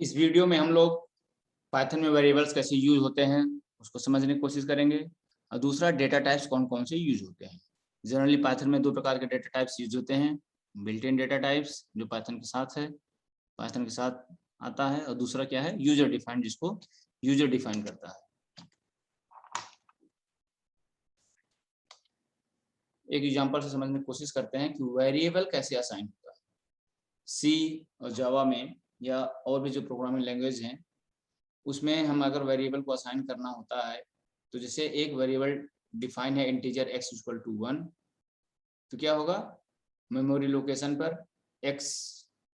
इस वीडियो में हम लोग पाइथन में वेरिएबल्स कैसे यूज होते हैं उसको समझने की कोशिश करेंगे और दूसरा डेटा टाइप्स कौन कौन से यूज होते हैं। जनरली पाइथन में दो प्रकार के डेटा टाइप्स यूज होते हैं। बिल्ट इन डेटा टाइप्स जो पाइथन के साथ है, पाइथन के साथ आता है, और दूसरा क्या है, यूजर डिफाइंड, जिसको यूजर डिफाइन करता है। एक एग्जांपल से समझने की कोशिश करते हैं कि वेरिएबल कैसे असाइन होता है। सी और जावा में या और भी जो प्रोग्रामिंग लैंग्वेज हैं उसमें हम अगर वेरिएबल को असाइन करना होता है तो जैसे एक वेरिएबल डिफाइन है इंटीजर x इक्वल टू 1, तो क्या होगा, मेमोरी लोकेशन पर x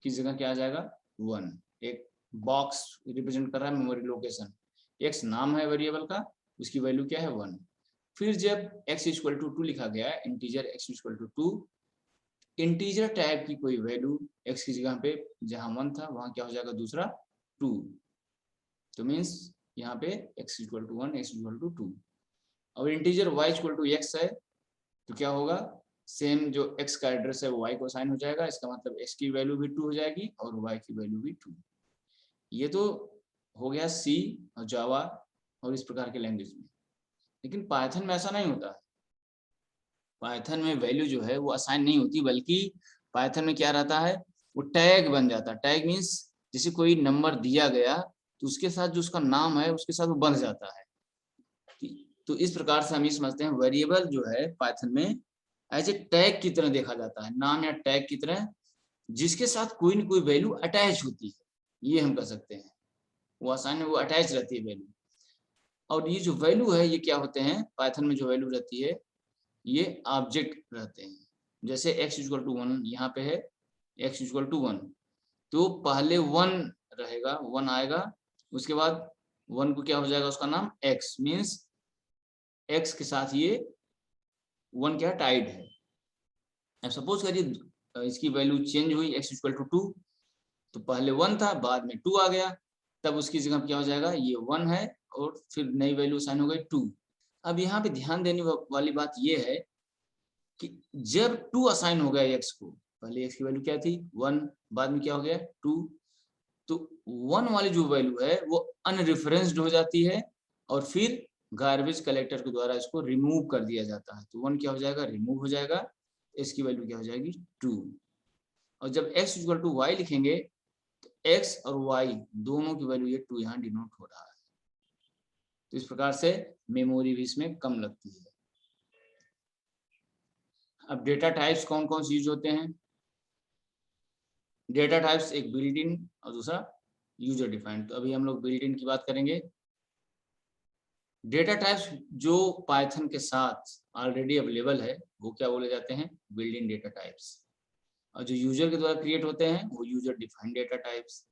की जगह क्या आ जाएगा 1। एक बॉक्स रिप्रेजेंट कर रहा है मेमोरी लोकेशन, x नाम है वेरिएबल का, उसकी वैल्यू क्या है 1। फिर जब x इक्वल टू 2 लिखा गया है, integer x equal to 2, integer type की कोई वैल्यू x की जगह पे जहां 1 था वहां क्या हो जाएगा दूसरा 2। तो मीन्स यहाँ पे x equal to 1, x equal to 2। और integer y equal to x है तो क्या होगा, सेम जो x का एड्रेस है वो y को असाइन हो जाएगा। इसका मतलब x की वैल्यू भी 2 हो जाएगी और y की वैल्यू भी 2। ये तो हो गया C और जावा और इस प्रकार के लैंग्वेज में। लेकिन पाइथन में ऐसा नहीं होता है। पाइथन में वैल्यू जो है वो असाइन नहीं होती, बल्कि पाइथन में क्या रहता है, वो टैग बन जाता है। टैग मीन्स जैसे कोई नंबर दिया गया तो उसके साथ जो उसका नाम है उसके साथ वो बन जाता है। तो इस प्रकार से हम ये समझते हैं वेरिएबल जो है पाइथन में एज ए टैग की तरह देखा जाता है, नाम या टैग की तरह, जिसके साथ कोई न कोई वैल्यू अटैच होती है, ये हम कह सकते हैं। वो आसान है, वो अटैच रहती है वैल्यू। और ये जो वैल्यू है ये क्या होते हैं, पाइथन में जो वैल्यू रहती है ये ऑब्जेक्ट रहते हैं। जैसे x इक्वल टू 1 यहाँ पे है, x इक्वल टू 1, तो पहले 1 रहेगा, 1 आएगा, उसके बाद 1 को क्या हो जाएगा उसका नाम x, मीन्स x के साथ ये 1 क्या टाइड है। अब सपोज करिए इसकी वैल्यू चेंज हुई, x इक्वल टू 2, तो पहले 1 था बाद में 2 आ गया, तब उसकी जगह क्या हो जाएगा, ये 1 है और फिर नई वैल्यू साइन हो गई 2। अब यहाँ पे ध्यान देने वाली बात ये है कि जब 2 असाइन हो गया x को, पहले x की वैल्यू क्या थी 1, बाद में क्या हो गया 2, तो 1 वाली जो वैल्यू है वो अनरिफरेंस्ड हो जाती है और फिर गार्बेज कलेक्टर के द्वारा इसको रिमूव कर दिया जाता है। तो 1 क्या हो जाएगा, रिमूव हो जाएगा, इसकी वैल्यू क्या हो जाएगी 2। और जब x इक्वल टू y लिखेंगे तो x और y दोनों की वैल्यू ये 2 यहाँ डिनोट हो रहा है। तो इस प्रकार से मेमोरी भी इसमें कम लगती है। अब डेटा टाइप्स कौन कौन से यूज होते हैं। डेटा टाइप्स एक बिल्ट इन और दूसरा यूजर डिफाइंड। तो अभी हम लोग बिल्ट इन की बात करेंगे। डेटा टाइप्स जो पाइथन के साथ ऑलरेडी अवेलेबल है वो क्या बोले जाते हैं, बिल्ट इन डेटा टाइप्स। और जो यूजर के द्वारा क्रिएट होते हैं वो यूजर डिफाइंड डेटा टाइप्स।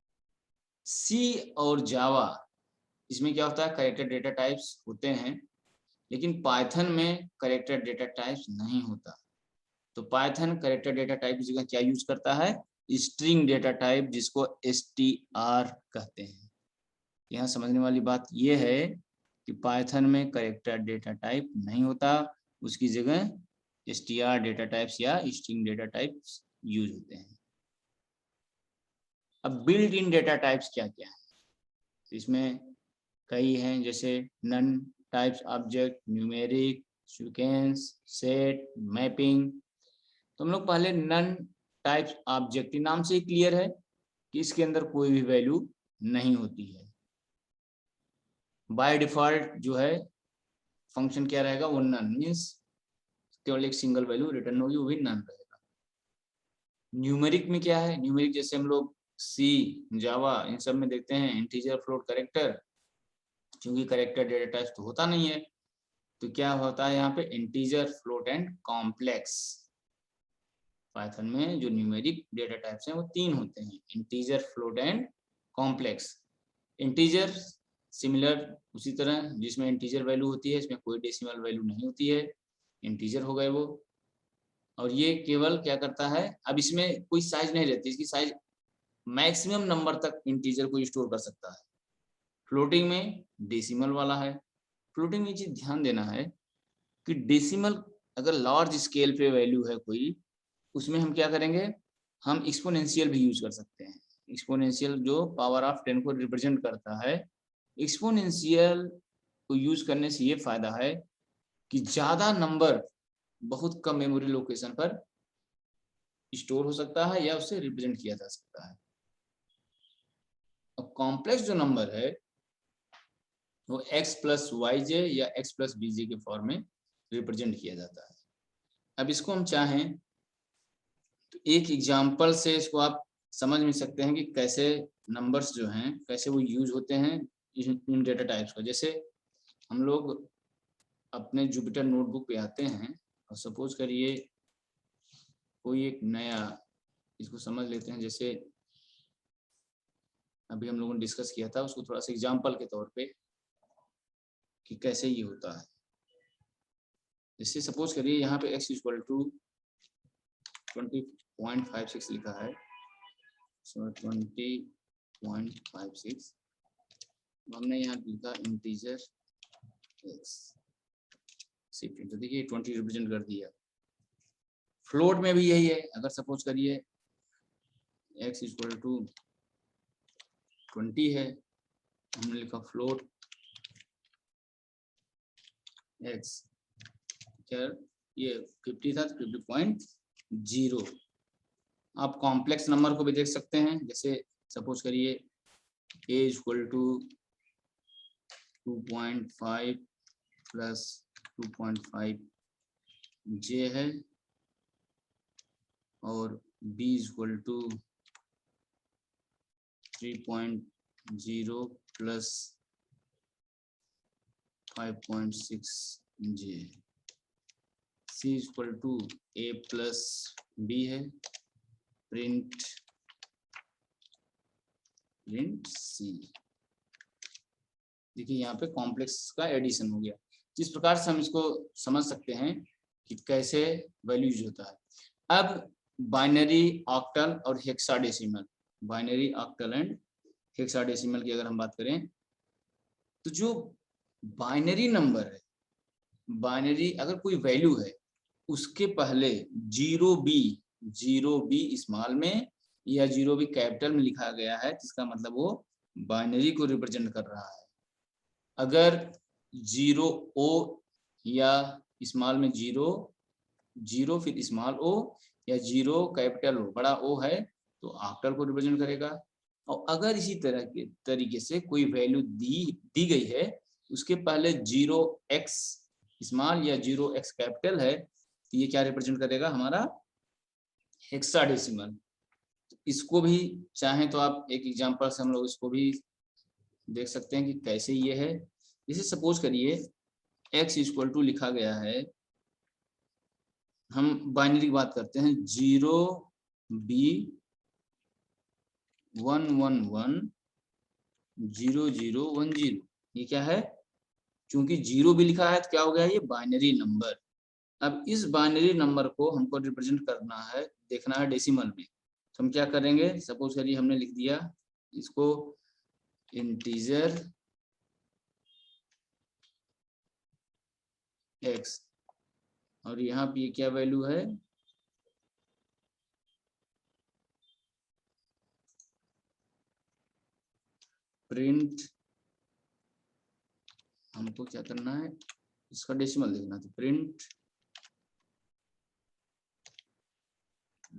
सी और जावा इसमें क्या होता है, कैरेक्टर डेटा टाइप्स होते हैं, लेकिन पाइथन में कैरेक्टर डेटा टाइप्स नहीं होता। तो पाइथन कैरेक्टर डेटा टाइप की जगह क्या यूज करता है, स्ट्रिंग डेटा टाइप, जिसको str कहते हैं। यहाँ समझने वाली बात यह है कि पाइथन में कैरेक्टर डेटा टाइप नहीं होता, उसकी जगह str डेटा टाइप्स या स्ट्रिंग डेटा टाइप्स यूज होते हैं। अब बिल्ट इन डेटा टाइप्स क्या क्या है, तो इसमें कई हैं, जैसे none, types, object, numeric, sequence, set, mapping. तो हम लोग पहले नन टाइप्स ऑब्जेक्ट नाम से ही क्लियर है कि इसके अंदर कोई भी वैल्यू नहीं होती है। बाय डिफॉल्ट जो है फंक्शन क्या रहेगा, वो नन, मीन्स केवल एक सिंगल वैल्यू रिटर्न होगी, वो भी नन रहेगा। न्यूमेरिक में क्या है, न्यूमेरिक जैसे हम लोग सी, जावा इन सब में देखते हैं इंटीजर, फ्लोट, कैरेक्टर। क्योंकि कैरेक्टर डेटा टाइप तो होता नहीं है, तो क्या होता है यहाँ पे integer, float and complex. Python में जो न्यूमेरिक डेटा टाइप्स हैं वो 3 होते हैं, integer, float and complex. Integer similar उसी तरह जिसमें इंटीजर वैल्यू होती है, इसमें कोई डेसिमल वैल्यू नहीं होती है, इंटीजर हो गए वो। और ये केवल क्या करता है, अब इसमें कोई साइज नहीं रहती, इसकी साइज मैक्सिमम नंबर तक इंटीजर को स्टोर कर सकता है। फ्लोटिंग में डेसिमल वाला है। फ्लोटिंग में चीज ध्यान देना है कि डेसिमल अगर लार्ज स्केल पे वैल्यू है कोई, उसमें हम क्या करेंगे, हम एक्सपोनेंशियल भी यूज कर सकते हैं। एक्सपोनेंशियल जो पावर ऑफ 10 को रिप्रेजेंट करता है। एक्सपोनेंशियल को यूज करने से ये फायदा है कि ज्यादा नंबर बहुत कम मेमोरी लोकेशन पर स्टोर हो सकता है या उससे रिप्रेजेंट किया जा सकता है। अब कॉम्प्लेक्स जो नंबर है वो x प्लस वाई जे या x प्लस बी जे के फॉर्म में रिप्रेजेंट किया जाता है। अब इसको हम चाहें तो एक एग्जाम्पल से इसको आप समझ में सकते हैं कि कैसे नंबर्स जो हैं कैसे वो यूज होते हैं इन डेटा टाइप्स का। जैसे हम लोग अपने जुपिटर नोटबुक पे आते हैं और सपोज करिए कोई एक नया, इसको समझ लेते हैं, जैसे अभी हम लोगों ने डिस्कस किया था उसको थोड़ा सा एग्जाम्पल के तौर पे कि कैसे ये होता है। जैसे सपोज करिए यहाँ पे x इक्वल टू 20.56 लिखा है, सो 20.56 हमने यहाँ लिखा इंटीजर x, तो देखिए 20 रिप्रेजेंट कर दिया। फ्लोट में भी यही है, अगर सपोज करिए x इक्वल टू 20 है, हमने लिखा फ्लोट x, क्या ये 50 था तो 50.0। आप कॉम्प्लेक्स नंबर को भी देख सकते हैं, जैसे सपोज करिए a equal to 2.5 plus 2.5 j है और b equal to 3.0 plus 5.6 j, c equal to a plus b है, प्रिंट सी। देखिए यहाँ पे कॉम्प्लेक्स का एडिशन हो गया। जिस प्रकार से हम इसको समझ सकते हैं कि कैसे वैल्यू यूज होता है। अब बाइनरी, ऑक्टल और hexadecimal, binary, octal and hexadecimal की अगर हम बात करें तो जो बाइनरी नंबर है, बाइनरी अगर कोई वैल्यू है उसके पहले जीरो बी स्मॉल में या जीरो बी कैपिटल में लिखा गया है, जिसका मतलब वो बाइनरी को रिप्रेजेंट कर रहा है। अगर जीरो ओ या स्मॉल में जीरो फिर स्मॉल ओ या जीरो कैपिटल ओ बड़ा ओ है तो ऑक्टल को रिप्रेजेंट करेगा। और अगर इसी तरह के तरीके से कोई वैल्यू दी गई है उसके पहले जीरो एक्स स्मॉल या जीरो एक्स कैपिटल है तो ये क्या रिप्रेजेंट करेगा, हमारा हेक्साडेसिमल। इसको भी चाहें तो आप एक एग्जांपल से हम लोग इसको भी देख सकते हैं कि कैसे ये है। जैसे सपोज करिए x इक्वल टू लिखा गया है, हम बाइनरी की बात करते हैं, 0b11100010। ये क्या है, क्योंकि 0b लिखा है तो क्या हो गया, ये बाइनरी नंबर। अब इस बाइनरी नंबर को हमको रिप्रेजेंट करना है, देखना है डेसिमल में, तो हम क्या करेंगे, सपोज करिए हमने लिख दिया इसको इंटीजर x और यहाँ पे ये क्या वैल्यू है, प्रिंट, हमको क्या करना है, इसका डेसिमल देखना, तो प्रिंट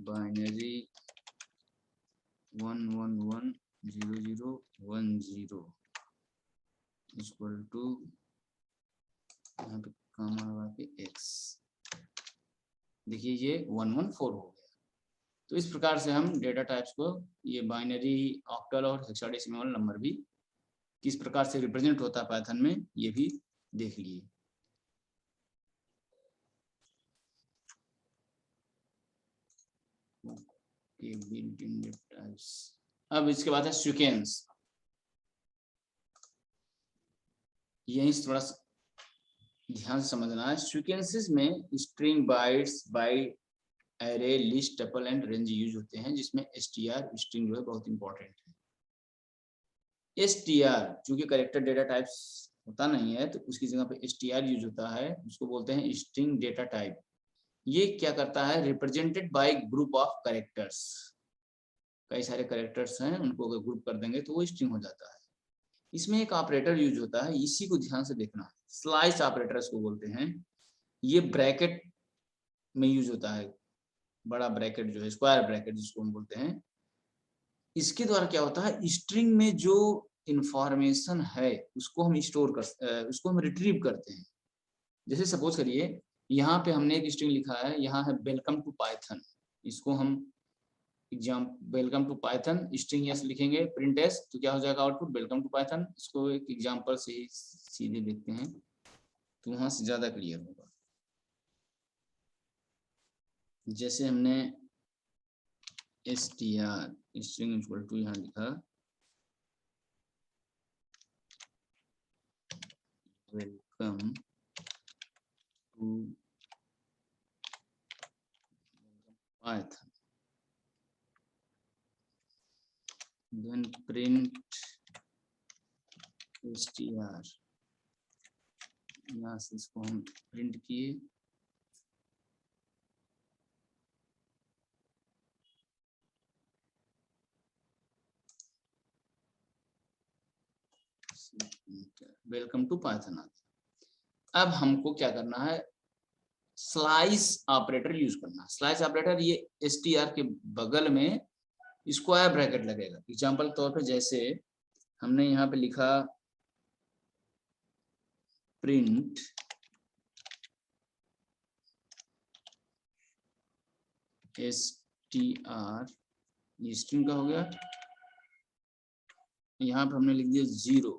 बाइनरी 1110010 इक्वल टू यहाँ पे कॉमा लगा के x। देखिए ये 114 हो गया। तो इस प्रकार से हम डेटा टाइप्स को, ये बाइनरी, ऑक्टल और हेक्साडेसिमल नंबर भी किस प्रकार से रिप्रेजेंट होता है पाइथन में, ये भी देख लिए। अब इसके बाद है सीक्वेंस। यही थोड़ा सा ध्यान से समझना है। सीक्वेंसेस में string, bytes, byte, array, list, tuple and range use होते हैं, जिसमें str स्ट्रिंग जो है बहुत इंपॉर्टेंट है। str चूंकि कैरेक्टर डेटा टाइप्स होता नहीं है तो उसकी जगह पे str यूज होता है, उसको बोलते हैं स्ट्रिंग डेटा टाइप। ये क्या करता है, represented by group of characters. कई सारे कैरेक्टर्स हैं, उनको अगर ग्रुप कर देंगे तो वो स्ट्रिंग हो जाता है। इसमें एक ऑपरेटर यूज होता है, इसी को ध्यान से देखना, स्लाइस ऑपरेटर इसको बोलते हैं। ये ब्रैकेट में यूज होता है, बड़ा ब्रैकेट जो है, स्क्वायर ब्रैकेट जिसको हम बोलते हैं। इसके द्वारा क्या होता है, स्ट्रिंग में जो इंफॉर्मेशन है उसको हम उसको हम रिट्रीव करते हैं। जैसे सपोज करिए यहाँ पे हमने एक स्ट्रिंग लिखा है, यहाँ है वेलकम टू पाइथन, इसको हम welcome to Python string S लिखेंगे, प्रिंट एस, तो क्या हो जाएगा आउटपुट वेलकम टू पाइथन। इसको एक एग्जांपल से ही सीधे देखते हैं तो वहां से ज्यादा क्लियर होगा। जैसे हमने str स्ट्रिंग इक्वल टू यहाँ लिखा welcome to Python, then print str, यहाँ से इसको हम प्रिंट किए, वेलकम टू पाइथन आ गया। अब हमको क्या करना है, स्लाइस ऑपरेटर यूज करना है। स्लाइस ऑपरेटर ये str के बगल में स्क्वायर ब्रैकेट लगेगा। एग्जांपल तौर पे जैसे हमने यहाँ पे लिखा प्रिंट str, ये स्ट्रिंग का हो गया, यहाँ पे हमने लिख दिया 0।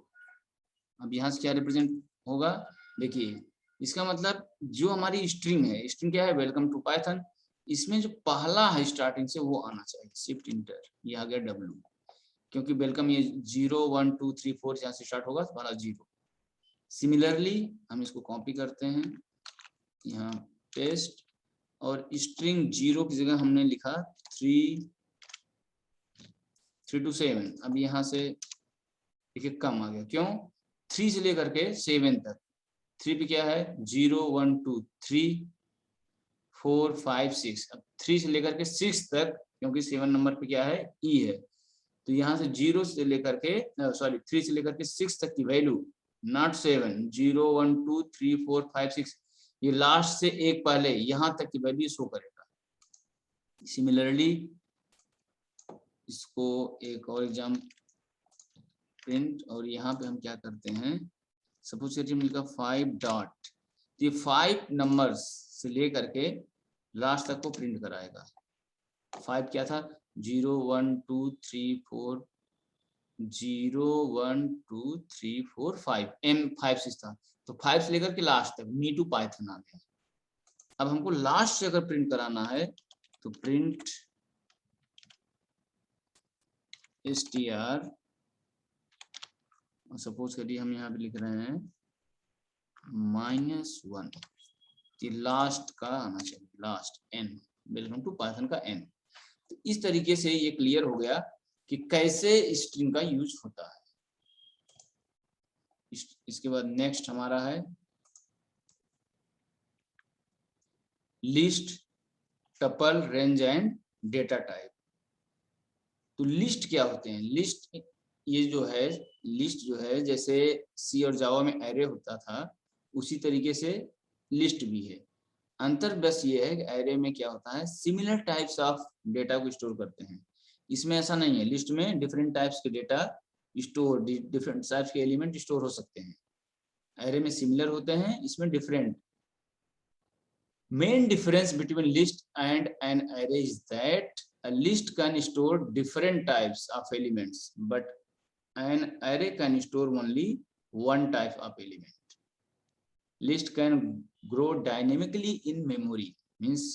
अब यहाँ से क्या रिप्रेजेंट होगा, देखिए इसका मतलब जो हमारी स्ट्रिंग है, स्ट्रिंग क्या है, वेलकम टू पाइथन, इसमें जो पहला है स्टार्टिंग से वो आना चाहिए, शिफ्ट इंटर, ये आ गया W, क्योंकि वेलकम ये 0 1 2 3 4 यहाँ से स्टार्ट होगा तो पहला 0। सिमिलरली हम इसको कॉपी करते हैं, यहाँ पेस्ट, और स्ट्रिंग 0 की जगह हमने लिखा 3 to 7। अब यहाँ से देखिए कम आ गया, क्यों, 3 से लेकर के 7 तक, 3 पे क्या है 0 1 2 3 4 5 6, अब 3 से लेकर के 6 तक, क्योंकि 7 नंबर पे क्या है E है, तो यहाँ से 0 से लेकर के 3 से लेकर के 6 तक की वैल्यू, नॉट 7, 0 1 2 3 4 5 6, ये लास्ट से एक पहले यहाँ तक की वैल्यू शो करेगा। सिमिलरली इसको एक और एग्जाम प्रिंट, और यहाँ पे हम क्या करते हैं, सपोज करिए हमने लिखा 5 डॉट, ये 5 नंबर्स से लेकर के लास्ट तक को प्रिंट कराएगा। 5 क्या था, 0 1 2 3 4, 0 1 2 3 4 5, M 5 6 था, तो 5 से लेकर के लास्ट तक मी टू पाइथन आ गया। अब हमको लास्ट से अगर प्रिंट कराना है तो प्रिंट str, सपोज करिए हम यहाँ पे लिख रहे हैं -1, ये लास्ट का आना चाहिए, last n, welcome to Python का n। तो इस तरीके से ये क्लियर हो गया कि कैसे स्ट्रिंग का यूज होता है। इसके बाद नेक्स्ट हमारा है list, tuple, range and data type. तो लिस्ट क्या होते हैं, लिस्ट ये जो है, लिस्ट जो है जैसे सी और जावा में एरे होता था उसी तरीके से लिस्ट भी है। अंतर बस ये है कि एरे में क्या होता है, सिमिलर टाइप्स ऑफ डेटा को स्टोर करते हैं, इसमें ऐसा नहीं है। लिस्ट में डिफरेंट टाइप्स के डेटा स्टोर, डिफरेंट टाइप्स के एलिमेंट स्टोर हो सकते हैं, एरे में सिमिलर होते हैं, इसमें different. Main difference between list and an array is that a list can store different types of elements, but an array can store only one type of element. List can grow dynamically in memory, means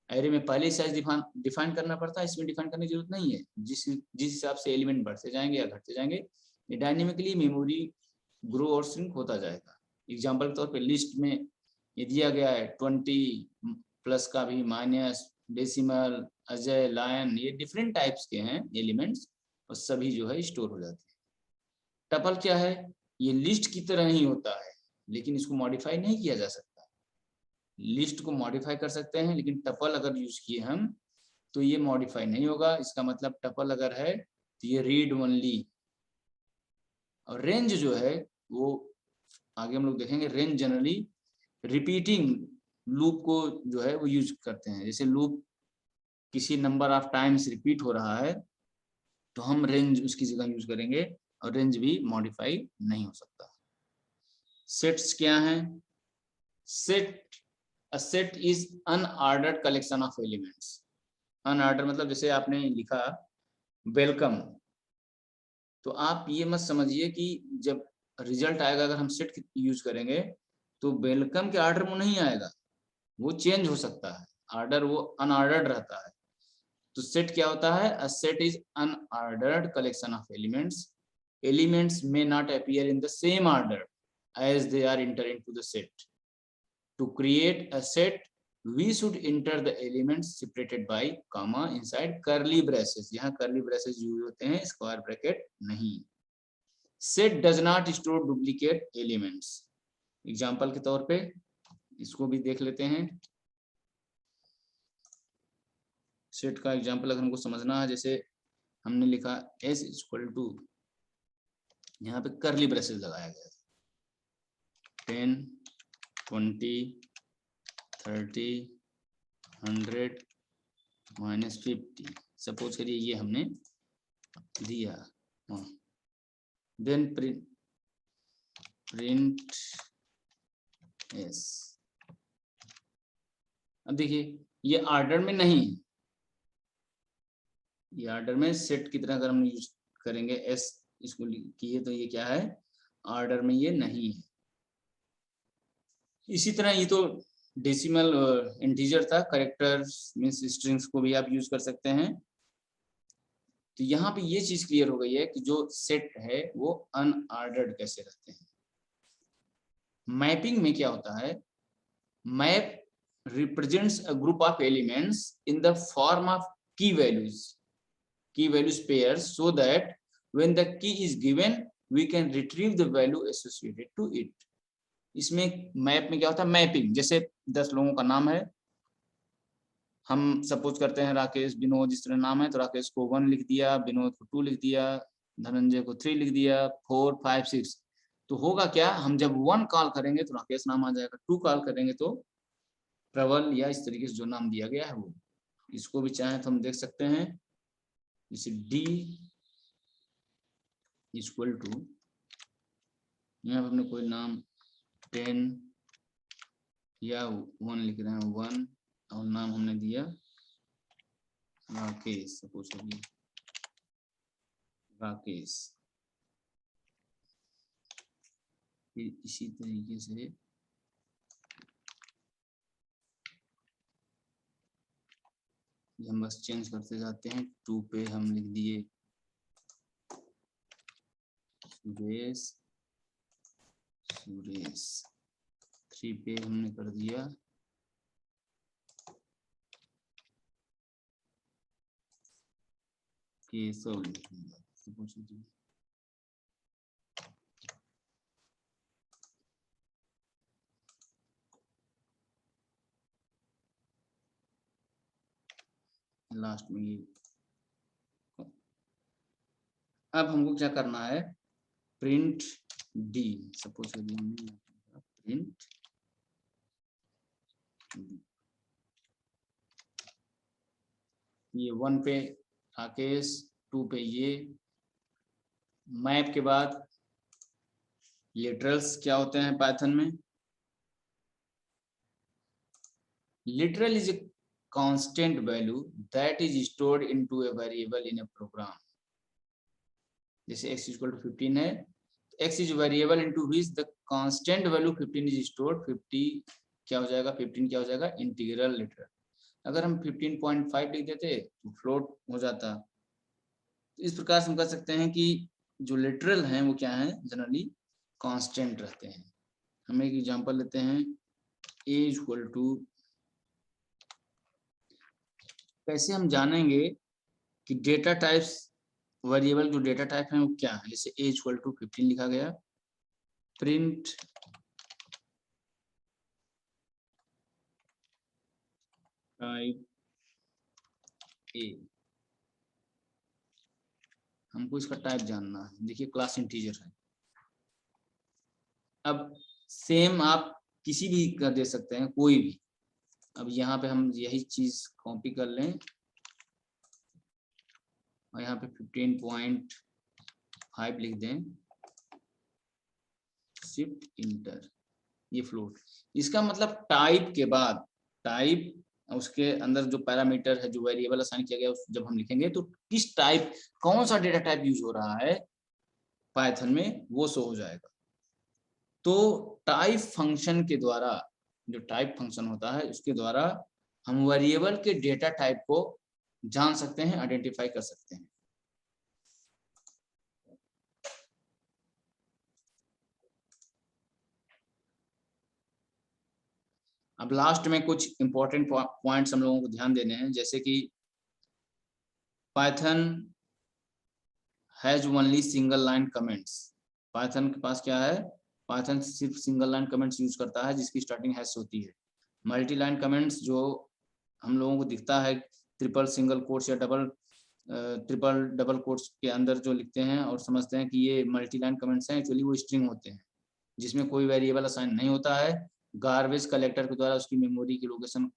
array में पहले size define करना पड़ता है, इसमें define करने की जरूरत नहीं है। जिस हिसाब से एलिमेंट बढ़ते जाएंगे या घटते जाएंगे, ये डायनेमिकली मेमोरी ग्रो और श्रिंक होता जाएगा। एग्जाम्पल के तौर पे लिस्ट में ये दिया गया है 20 प्लस का भी, माइनस, डेसिमल, अजय, लायन, ये डिफरेंट टाइप्स के हैं एलिमेंट्स, और सभी जो है स्टोर हो जाते हैं। टपल क्या है, ये लिस्ट की तरह ही होता है, लेकिन इसको मॉडिफाई नहीं किया जा सकता। लिस्ट को मॉडिफाई कर सकते हैं, लेकिन टपल अगर यूज किए हम तो ये मॉडिफाई नहीं होगा। इसका मतलब टपल अगर है तो ये रीड ओनली। और रेंज जो है वो आगे हम लोग देखेंगे। रेंज जनरली रिपीटिंग लूप को जो है वो यूज करते हैं। जैसे लूप किसी नंबर ऑफ टाइम्स रिपीट हो रहा है तो हम रेंज उसकी जगह यूज करेंगे, और रेंज भी मॉडिफाई नहीं हो सकता। सेट्स क्या हैं? Set, a set is unordered collection of elements. Unordered मतलब जैसे आपने लिखा वेलकम, तो आप ये मत समझिए कि जब रिजल्ट आएगा अगर हम सेट यूज करेंगे तो वेलकम के ऑर्डर में नहीं आएगा, वो चेंज हो सकता है, ऑर्डर वो अनऑर्डर्ड रहता है। तो सेट क्या होता है? A set is unordered collection of elements. Elements may not appear in the same order as they are entered into the set. To create a set, we should enter the elements separated by comma inside curly braces. यहाँ curly braces use होते हैं, square bracket नहीं। Set does not store duplicate elements. Example के तौर पे इसको भी देख लेते हैं। सेट का एग्जाम्पल अगर हमको समझना है, जैसे हमने लिखा s इक्वल टू, यहाँ पे करली ब्रेसेस लगाया गया 10, 20, 30, 100, -50। सपोज करिए ये हमने दिया। Then print S. अब देखिए ये ऑर्डर में नहीं है, ये ऑर्डर में सेट की तरह अगर हम यूज करेंगे एस इसको किए तो ये क्या है? ऑर्डर में ये नहीं है। इसी तरह ये तो डेसिमल इंटीजर था, कैरेक्टर्स मींस स्ट्रिंग्स को भी आप यूज कर सकते हैं। तो यहाँ पे ये चीज क्लियर हो गई है कि जो सेट है वो अनऑर्डर्ड कैसे रहते हैं। मैपिंग में क्या होता है? Map represents a group of elements in the form of key values pairs, so that when the key is given we can retrieve the value associated to it. इसमें मैप में क्या होता है? मैपिंग, जैसे 10 लोगों का नाम है, हम सपोज करते हैं राकेश विनोद इस तरह नाम है, तो राकेश को 1 लिख दिया, विनोद को 2 लिख दिया, धनंजय को 3 लिख दिया, 4, 5, 6। तो होगा क्या? हम जब 1 कॉल करेंगे तो राकेश नाम आ जाएगा, 2 कॉल करेंगे तो प्रबल या इस तरीके से जो नाम दिया गया है वो। इसको भी चाहे तो हम देख सकते हैं, जैसे डी इक्वल टू, यहाँ पर हमने कोई नाम 10 या 1 लिख रहे हैं 1, और नाम हमने दिया राकेश, सपोज करिए राकेश। फिर इसी तरीके से हम बस चेंज करते जाते हैं। 2 पे हम लिख दिए सुरेश, 3 पे हमने कर दिया केशव, लास्ट में ये। अब हमको क्या करना है? प्रिंट डी, सपोज प्रिंट ये 1 पे राकेश, 2 पे ये। मैप के बाद लिटरल्स क्या होते हैं पाइथन में? Literal is a constant value that is stored into a variable in a program. जैसे x इक्वल टू 15 है, x is variable into which the constant value 15 is stored. 50 क्या हो जाएगा? 15 क्या हो जाएगा? Integral literal. अगर हम 15.5 लिख देते तो फ्लोट हो जाता। इस प्रकार से हम कह सकते हैं कि जो लिटरल हैं वो क्या है? जनरली कांस्टेंट रहते हैं। हम एक एग्जांपल लेते हैं, a इक्वल टू, कैसे हम जानेंगे कि डेटा टाइप्स वेरिएबल जो डेटा टाइप है वो क्या है? जैसे a इक्वल टू 15 लिखा गया, प्रिंट टाइप ए, हमको इसका टाइप जानना है। देखिए क्लास इंटीजर है। अब सेम आप किसी भी का दे सकते हैं, कोई भी। अब यहाँ पे हम यही चीज कॉपी कर लें और यहाँ पे 15.5 लिख दें, शिफ्ट इंटर, ये फ्लोट। इसका मतलब टाइप के बाद, टाइप उसके अंदर जो पैरामीटर है, जो वेरिएबल असाइन किया गया, जब हम लिखेंगे तो किस टाइप, कौन सा डेटा टाइप यूज हो रहा है पाइथन में, वो शो हो जाएगा। तो टाइप फंक्शन के द्वारा, जो टाइप फंक्शन होता है उसके द्वारा हम वेरिएबल के डेटा टाइप को जान सकते हैं, आइडेंटिफाई कर सकते हैं। अब लास्ट में कुछ इंपॉर्टेंट पॉइंट्स हम लोगों को ध्यान देने हैं, जैसे कि Python has only single line comments. Python के पास क्या है, पाइथन सिर्फ सिंगल लाइन कमेंट्स यूज करता है जिसकी स्टार्टिंग हैश होती है। मल्टी लाइन कमेंट्स जो हम लोगों को दिखता है ट्रिपल सिंगल कोट्स या ट्रिपल डबल कोट्स के अंदर जो लिखते हैं और समझते हैं कि ये मल्टी लाइन कमेंट्स हैं, एक्चुअली वो स्ट्रिंग होते हैं जिसमें कोई वेरिएबल असाइन नहीं होता है। गार्बेज कलेक्टर के द्वारा उसकी मेमोरी की लोकेशन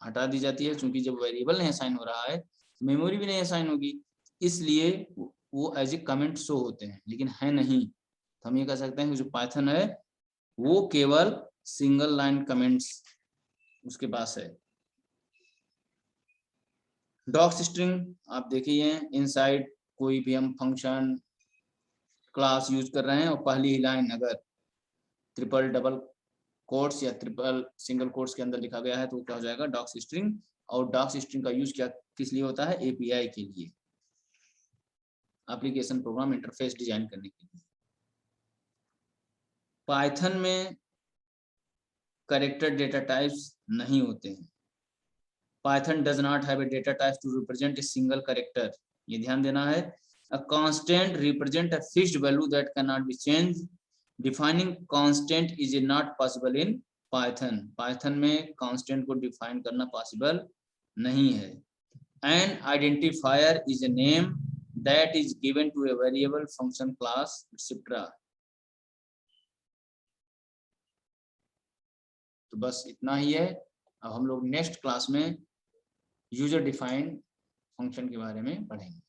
हटा दी जाती है, क्योंकि जब वेरिएबल नहीं असाइन हो रहा है तो मेमोरी भी नहीं असाइन होगी, इसलिए वो एज ए कमेंट शो होते हैं, लेकिन है नहीं। तो हम ये कह सकते हैं कि जो पाइथन है वो केवल सिंगल लाइन कमेंट्स उसके पास है। डॉक्स स्ट्रिंग आप देखिए, इनसाइड कोई भी हम फंक्शन क्लास यूज कर रहे हैं और पहली ही लाइन अगर ट्रिपल डबल कोट्स या ट्रिपल सिंगल कोट्स के अंदर लिखा गया है तो क्या हो जाएगा, डॉक्स स्ट्रिंग। और डॉक्स स्ट्रिंग का यूज क्या किस लिए होता है, एपीआई के लिए, एप्लीकेशन प्रोग्राम इंटरफेस डिजाइन करने के लिए। पाइथन में कैरेक्टर डेटा टाइप्स नहीं होते हैं। Python does not have a data type two represent a single character, ये ध्यान देना है। A constant represent a fixed value that can not be change. Defining constant is not possible in Python. Python में constant को define करना possible नहीं है। N identifier is a name that is given to a variable, function, class, etc. तो बस इतना ही है। अब हम लोग नेक्स्ट क्लास में यूजर डिफाइंड फंक्शन के बारे में पढ़ेंगे।